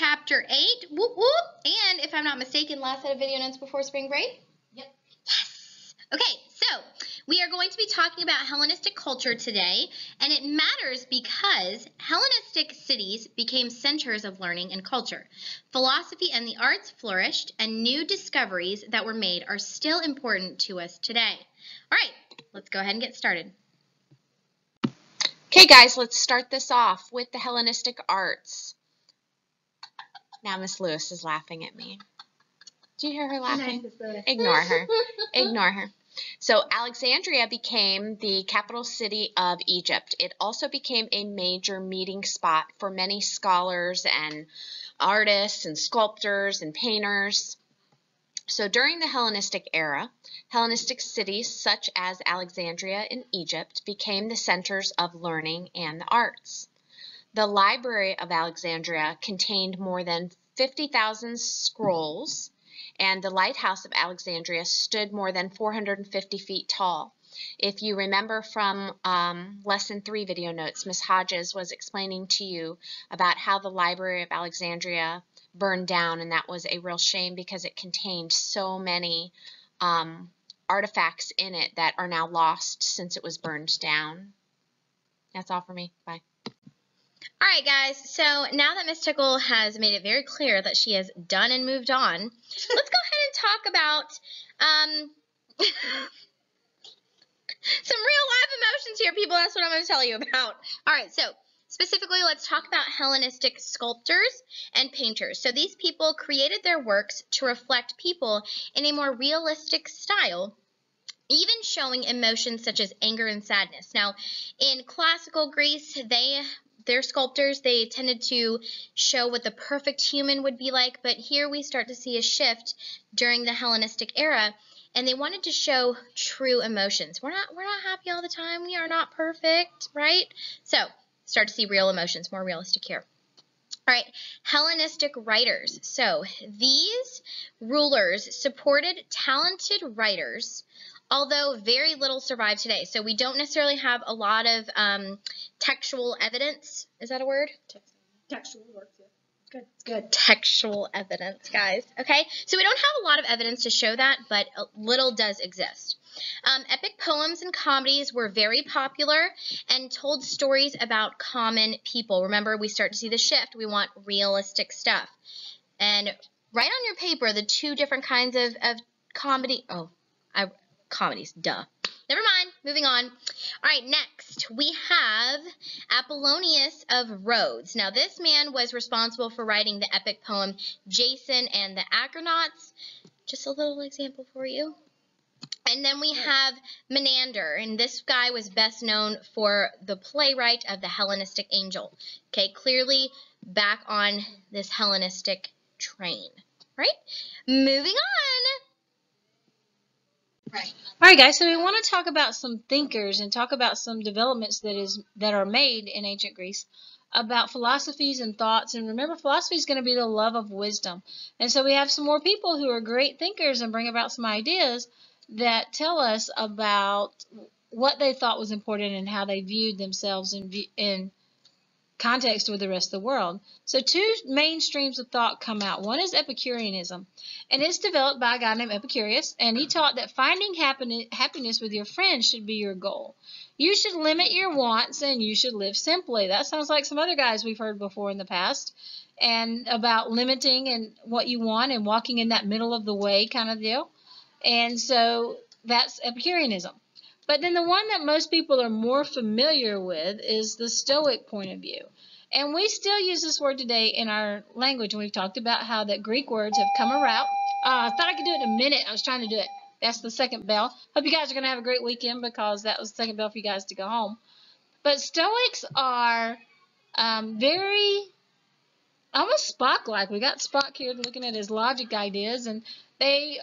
chapter 8. Whoop, whoop. And if I'm not mistaken, last set of video notes before spring break? Yep. Yes. Okay, so we are going to be talking about Hellenistic culture today, and it matters because Hellenistic cities became centers of learning and culture. Philosophy and the arts flourished, and new discoveries that were made are still important to us today. All right, let's go ahead and get started. Okay, guys, let's start this off with the Hellenistic Arts. Now Miss Lewis is laughing at me. Do you hear her laughing? Ignore her. Ignore her. So Alexandria became the capital city of Egypt. It also became a major meeting spot for many scholars and artists and sculptors and painters. So during the Hellenistic era, Hellenistic cities such as Alexandria in Egypt became the centers of learning and the arts. The Library of Alexandria contained more than 50,000 scrolls, and the Lighthouse of Alexandria stood more than 450 feet tall. If you remember from Lesson 3 video notes, Ms. Hodges was explaining to you about how the Library of Alexandria burned down, and that was a real shame because it contained so many artifacts in it that are now lost since it was burned down. That's all for me. Bye. All right, guys, so now that Miss Tickle has made it very clear that she has done and moved on, let's go ahead and talk about some real life emotions here, people. That's what I'm going to tell you about. All right, so specifically, let's talk about Hellenistic sculptors and painters. So these people created their works to reflect people in a more realistic style, even showing emotions such as anger and sadness. Now, in classical Greece, their sculptors, they tended to show what the perfect human would be like, but here we start to see a shift during the Hellenistic era, and they wanted to show true emotions. We're not happy all the time. We are not perfect, right? So, start to see real emotions, more realistic here. All right, Hellenistic writers. So, these rulers supported talented writers, although very little survived today. So we don't necessarily have a lot of textual evidence. Is that a word? Textual works, yeah. Good. It's good. Textual evidence, guys. Okay? So we don't have a lot of evidence to show that, but little does exist. Epic poems and comedies were very popular and told stories about common people. Remember, we start to see the shift. We want realistic stuff. And write on your paper the two different kinds of comedy. Comedies, duh. Never mind, moving on. All right, next we have Apollonius of Rhodes. Now, this man was responsible for writing the epic poem Jason and the Argonauts. Just a little example for you. And then we have Menander, and this guy was best known for the playwright of the Hellenistic Angel. Okay, clearly back on this Hellenistic train, right? Moving on. Right. All right, guys, so we want to talk about some thinkers and talk about some developments that are made in ancient Greece about philosophies and thoughts. And remember, philosophy is going to be the love of wisdom. And so we have some more people who are great thinkers and bring about some ideas that tell us about what they thought was important and how they viewed themselves in context with the rest of the world. So two main streams of thought come out. One is Epicureanism, and it's developed by a guy named Epicurus, and he taught that finding happiness with your friends should be your goal. You should limit your wants and you should live simply. That sounds like some other guys we've heard before in the past, and about limiting and what you want and walking in that middle of the way kind of deal. And so that's Epicureanism. But then the one that most people are more familiar with is the Stoic point of view. And we still use this word today in our language, and we've talked about how that Greek words have come around. I thought I could do it in a minute. I was trying to do it. That's the second bell. Hope you guys are going to have a great weekend because that was the second bell for you guys to go home. But Stoics are very almost Spock-like. We got Spock here looking at his logic ideas, and they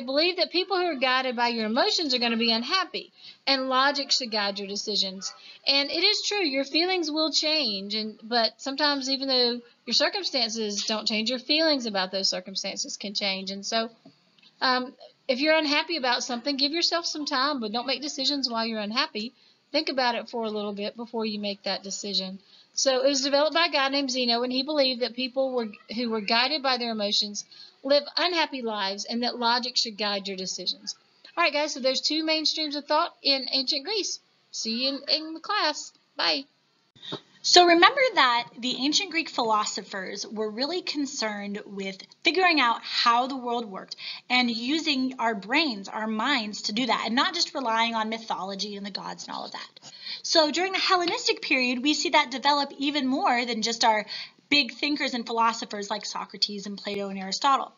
believe that people who are guided by your emotions are going to be unhappy, and logic should guide your decisions. And it is true, your feelings will change, but sometimes even though your circumstances don't change, your feelings about those circumstances can change. And so if you're unhappy about something, give yourself some time, but don't make decisions while you're unhappy. Think about it for a little bit before you make that decision. So it was developed by a guy named Zeno, and he believed that people who were guided by their emotions live unhappy lives, and that logic should guide your decisions. All right, guys, so there's 2 main streams of thought in ancient Greece. See you in the class. Bye. So remember that the ancient Greek philosophers were really concerned with figuring out how the world worked and using our brains, our minds to do that, and not just relying on mythology and the gods and all of that. So during the Hellenistic period, we see that develop even more than just our big thinkers and philosophers like Socrates and Plato and Aristotle.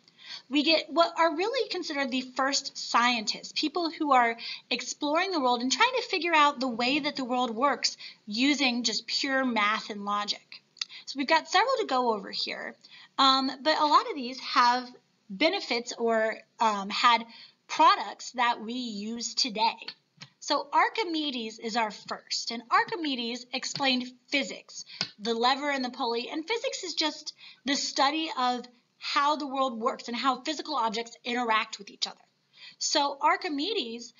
We get what are really considered the first scientists, people who are exploring the world and trying to figure out the way that the world works using just pure math and logic. So we've got several to go over here, but a lot of these have benefits or had products that we use today. So Archimedes is our first, and Archimedes explained physics, the lever and the pulley, and physics is just the study of how the world works and how physical objects interact with each other. So Archimedes,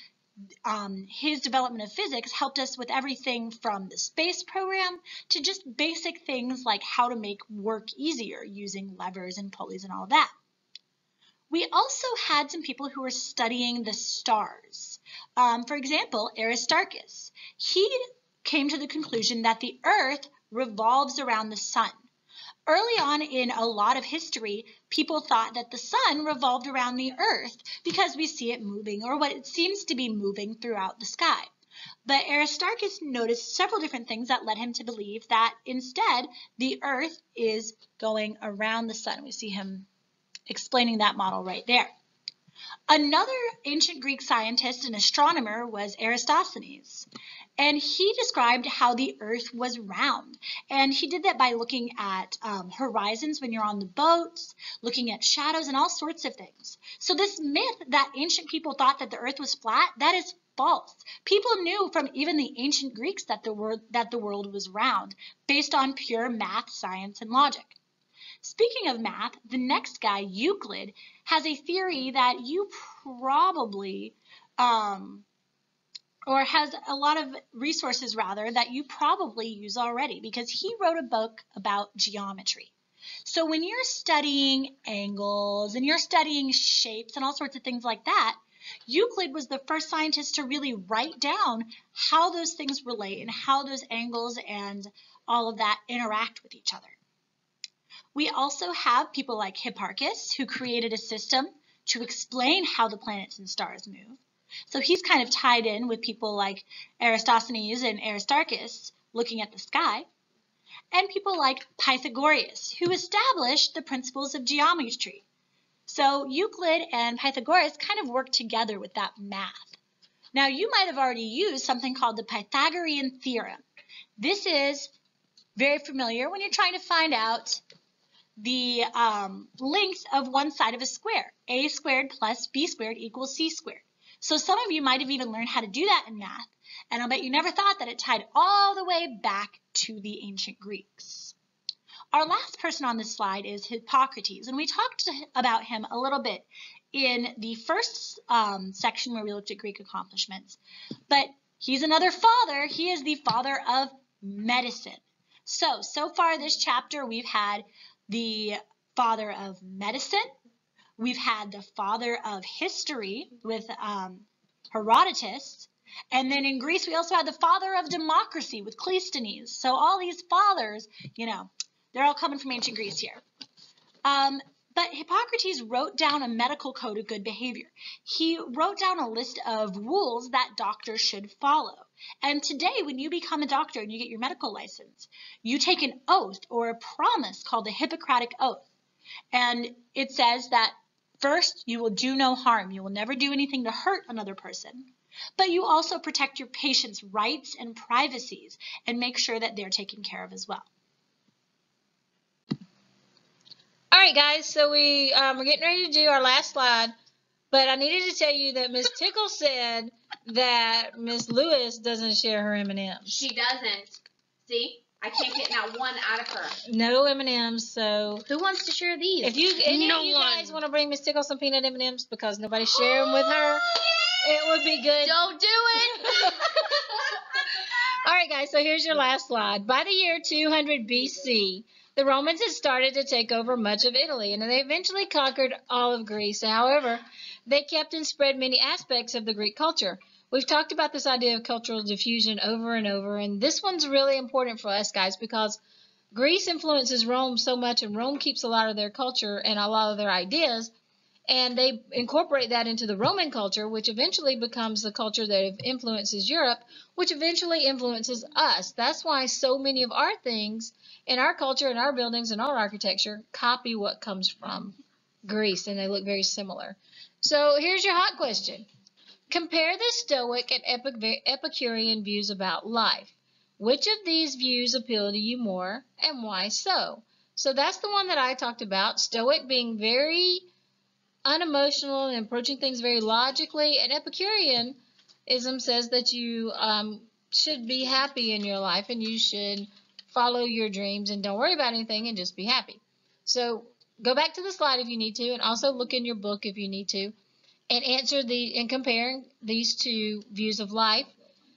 his development of physics helped us with everything from the space program to just basic things like how to make work easier using levers and pulleys and all of that. We also had some people who were studying the stars. For example, Aristarchus. He came to the conclusion that the Earth revolves around the sun. Early on in a lot of history, people thought that the sun revolved around the Earth because we see it moving, or what it seems to be moving throughout the sky. But Aristarchus noticed several different things that led him to believe that instead the Earth is going around the sun. We see him explaining that model right there. Another ancient Greek scientist and astronomer was Eratosthenes, and he described how the Earth was round. And he did that by looking at horizons when you're on the boats, looking at shadows and all sorts of things. So this myth that ancient people thought that the Earth was flat, that is false. People knew from even the ancient Greeks that the world was round, based on pure math, science, and logic. Speaking of math, the next guy, Euclid, has a theory that you probably, or has a lot of resources rather, that you probably use already because he wrote a book about geometry. So when you're studying angles and you're studying shapes and all sorts of things like that, Euclid was the first scientist to really write down how those things relate and how those angles and all of that interact with each other. We also have people like Hipparchus, who created a system to explain how the planets and stars move. So he's kind of tied in with people like Eratosthenes and Aristarchus looking at the sky. And people like Pythagoras, who established the principles of geometry. So Euclid and Pythagoras kind of worked together with that math. Now you might have already used something called the Pythagorean theorem. This is very familiar when you're trying to find out the length of one side of a square. A squared plus b squared equals c squared. So some of you might have even learned how to do that in math, and I'll bet you never thought that it tied all the way back to the ancient Greeks. Our last person on this slide is Hippocrates, and we talked about him a little bit in the first section where we looked at Greek accomplishments. But he's another father. He is the father of medicine. So far this chapter we've had the father of medicine, we've had the father of history with Herodotus, and then in Greece we also had the father of democracy with Cleisthenes. So all these fathers, you know, they're all coming from ancient Greece here. But Hippocrates wrote down a medical code of good behavior. He wrote down a list of rules that doctors should follow. And today, when you become a doctor and you get your medical license, you take an oath or a promise called the Hippocratic Oath. And it says that first, you will do no harm. You will never do anything to hurt another person. But you also protect your patient's rights and privacies and make sure that they're taken care of as well. All right, guys, so we're getting ready to do our last slide, but I needed to tell you that Miss Tickle said that Miss Lewis doesn't share her M&Ms. She doesn't. See? I can't get not one out of her. No M&Ms, so Who wants to share these? if you any of you guys want to bring Miss Tickle some peanut M&Ms because nobody's sharing with her, it would be good. Don't do it. All right, guys, so here's your last slide. By the year 200 BC, the Romans had started to take over much of Italy, and they eventually conquered all of Greece. However, they kept and spread many aspects of the Greek culture. We've talked about this idea of cultural diffusion over and over, and this one's really important for us, guys, because Greece influences Rome so much, and Rome keeps a lot of their culture and a lot of their ideas, and they incorporate that into the Roman culture, which eventually becomes the culture that influences Europe, which eventually influences us. That's why so many of our things in our culture and our buildings and our architecture copy what comes from Greece, and they look very similar. So here's your hot question. Compare the Stoic and Epicurean views about life. Which of these views appeal to you more, and why so? So that's the one that I talked about, Stoic being very unemotional and approaching things very logically, and Epicureanism says that you should be happy in your life and you should follow your dreams and don't worry about anything and just be happy. So go back to the slide if you need to, and also look in your book if you need to, and answer and comparing these two views of life.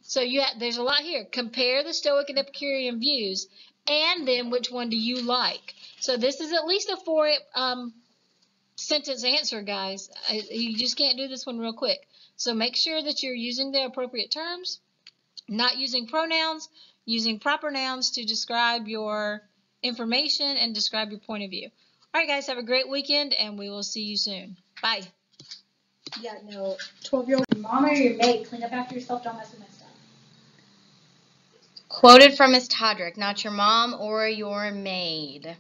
So there's a lot here. Compare the Stoic and Epicurean views, and then which one do you like? So this is at least a 4 sentence answer, guys. You just can't do this one real quick. So make sure that you're using the appropriate terms, not using pronouns, using proper nouns to describe your information and describe your point of view. All right, guys, have a great weekend, and we will see you soon. Bye. Yeah, no. 12-year-old mom or your maid, clean up after yourself, don't mess with my stuff. Quoted from Miss Todrick, not your mom or your maid.